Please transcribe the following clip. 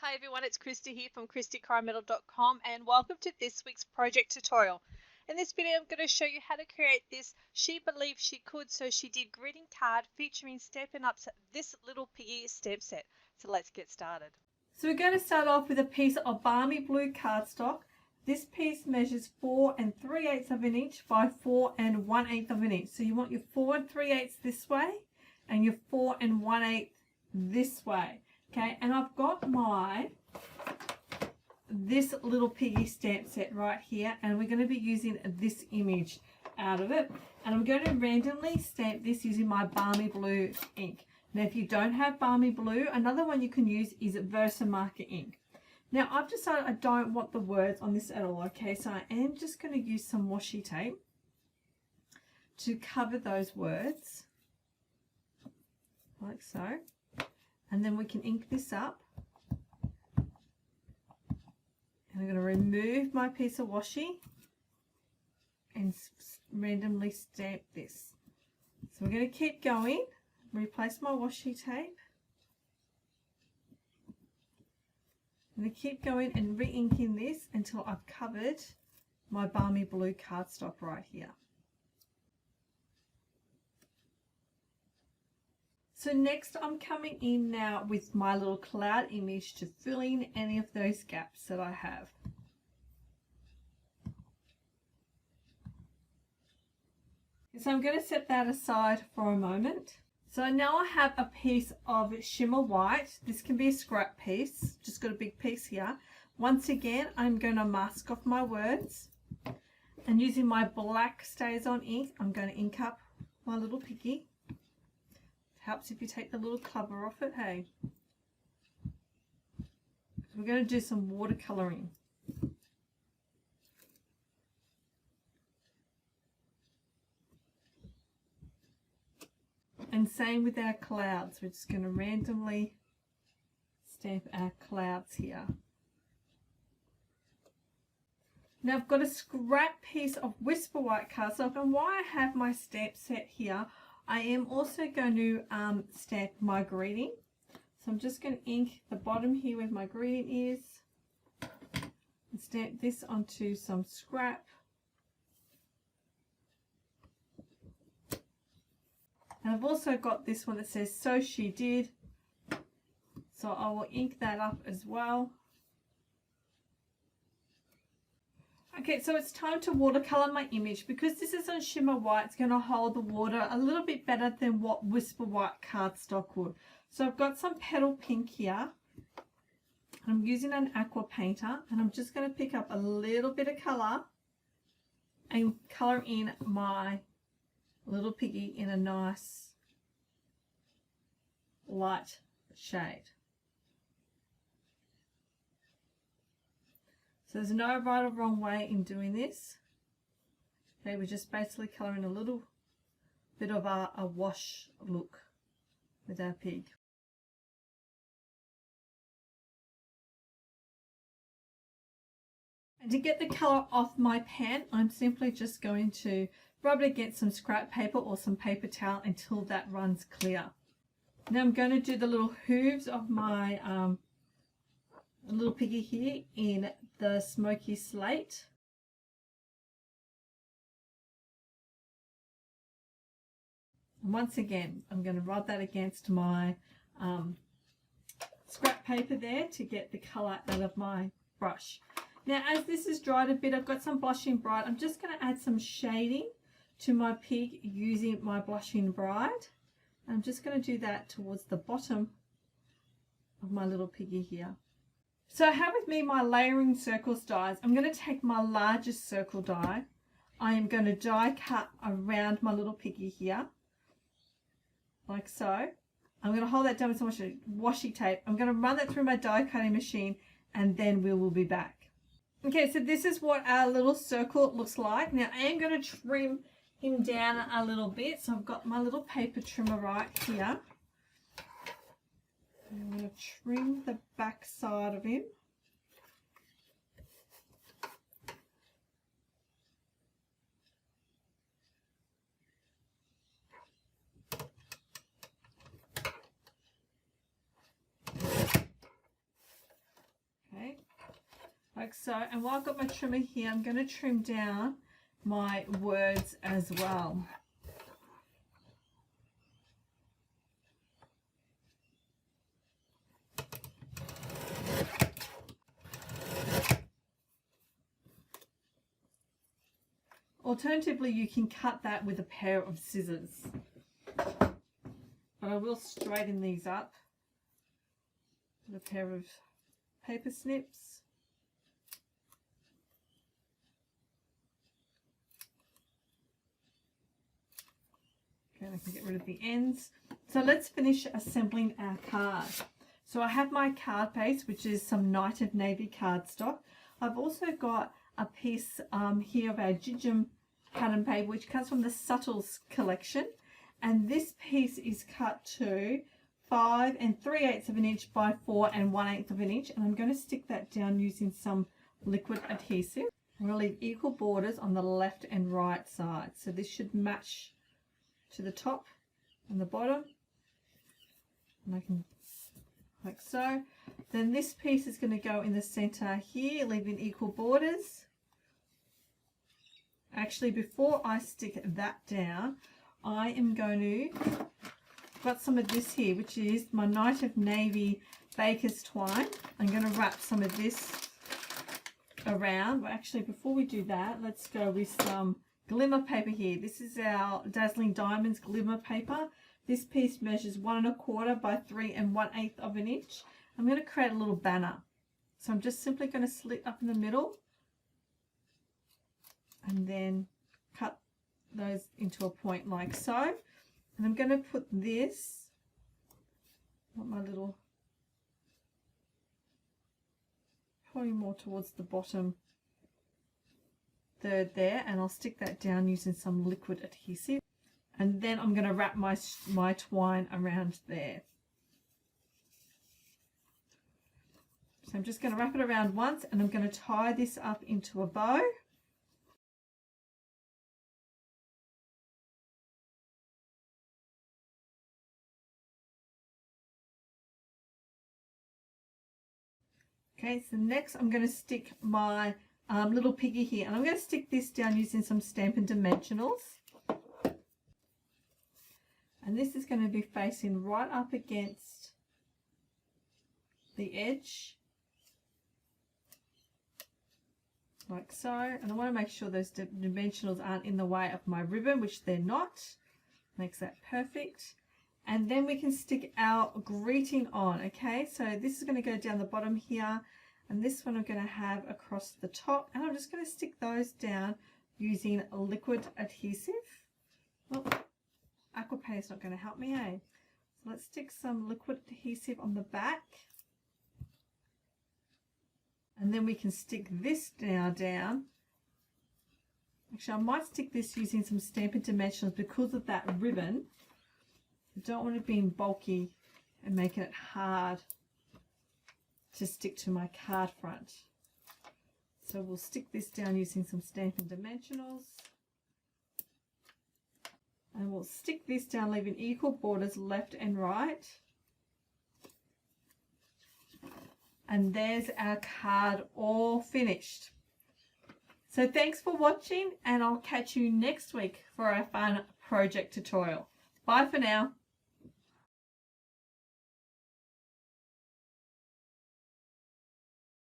Hi everyone, it's Kristy here from KristyCoromandel.com and welcome to this week's project tutorial. In this video I'm going to show you how to create this She Believed She Could So She Did greeting card featuring Stampin' Up's This Little Piggy stamp set. So let's get started. So we're going to start off with a piece of balmy blue cardstock. This piece measures 4 3/8 of an inch by 4 1/8 of an inch. So you want your 4 3/8 this way and your 4 1/8 this way. Okay, and I've got this little piggy stamp set right here, and we're going to be using this image out of it. And I'm going to randomly stamp this using my balmy blue ink. Now, if you don't have balmy blue, another one you can use is Versamarker ink. Now, I've decided I don't want the words on this at all, okay? So I am just going to use some washi tape to cover those words, like so. And then we can ink this up. And I'm going to remove my piece of washi and randomly stamp this. So we're going to keep going. Replace my washi tape. I'm going to keep going and re-inking this until I've covered my balmy blue cardstock right here. So next I'm coming in now with my little cloud image to fill in any of those gaps that I have. So I'm going to set that aside for a moment. So now I have a piece of shimmer white. This can be a scrap piece, just got a big piece here. Once again, I'm going to mask off my words. And using my black Stays On ink, I'm going to ink up my little piggy. Helps if you take the little cover off it, hey. We're going to do some watercolouring. And same with our clouds. We're just going to randomly stamp our clouds here. Now I've got a scrap piece of Whisper White cardstock, and while I have my stamp set here, I am also going to stamp my greeting. So I'm just going to ink the bottom here where my greeting is and stamp this onto some scrap. And I've also got this one that says So She Did. So I will ink that up as well. Okay, so it's time to watercolor my image. Because this is on shimmer white, it's going to hold the water a little bit better than what Whisper White cardstock would. So I've got some petal pink here. I'm using an aqua painter, and I'm just going to pick up a little bit of color and color in my little piggy in a nice light shade. So there's no right or wrong way in doing this. Okay, we're just basically colouring a little bit of a wash look with our pig. And to get the colour off my pen, I'm simply just going to rub it against some scrap paper or some paper towel until that runs clear. Now I'm going to do the little hooves of my little piggy here in the smoky slate. And once again, I'm going to rub that against my scrap paper there to get the colour out of my brush. Now as this is dried a bit, I've got some Blushing Bride. I'm just going to add some shading to my pig using my Blushing Bride. I'm just going to do that towards the bottom of my little piggy here. So I have with me my layering circles dies. I'm going to take my largest circle die. I am going to die cut around my little piggy here, like so. I'm going to hold that down with some washi tape. I'm going to run that through my die cutting machine, and then we will be back. Okay, so this is what our little circle looks like. Now I am going to trim him down a little bit. So I've got my little paper trimmer right here. I'm going to trim the back side of him. like so. And while I've got my trimmer here, I'm going to trim down my words as well. Alternatively, you can cut that with a pair of scissors. But I will straighten these up with a pair of paper snips. Okay, I can get rid of the ends. So let's finish assembling our card. So I have my card base, which is some Night of Navy cardstock. I've also got a piece here of our Gigum pattern paper, which comes from the Subtles collection. And this piece is cut to 5 3/8 of an inch by 4 1/8 of an inch. And I'm going to stick that down using some liquid adhesive. I'm going to leave equal borders on the left and right side. So this should match to the top and the bottom. And I can, like so. Then this piece is going to go in the center here, leaving equal borders. Actually, before I stick that down, I am going to, got some of this here, which is my Night of Navy Baker's Twine. I'm going to wrap some of this around. But actually, before we do that, let's go with some glimmer paper here. This is our Dazzling Diamonds glimmer paper. This piece measures 1 1/4 by 3 1/8 of an inch. I'm going to create a little banner. So I'm just simply going to slit up in the middle and then cut those into a point like so. And I'm going to put this, my little, probably more towards the bottom third there, and I'll stick that down using some liquid adhesive. And then I'm going to wrap my twine around there. So I'm just going to wrap it around once, and I'm going to tie this up into a bow. Okay, so next I'm going to stick my little piggy here, and I'm going to stick this down using some Stampin' Dimensionals. And this is going to be facing right up against the edge, like so. And I want to make sure those dimensionals aren't in the way of my ribbon, which they're not. Makes that perfect. And then we can stick our greeting on, okay? So this is going to go down the bottom here, and this one I'm going to have across the top. And I'm just going to stick those down using liquid adhesive. Well, aqua paint is not going to help me, eh? So let's stick some liquid adhesive on the back. And then we can stick this now down. Actually, I might stick this using some Stampin' Dimensionals because of that ribbon. I don't want it being bulky and making it hard to stick to my card front. So we'll stick this down using some Stampin' Dimensionals. And we'll stick this down, leaving equal borders left and right. And there's our card all finished. So thanks for watching, and I'll catch you next week for our fun project tutorial. Bye for now.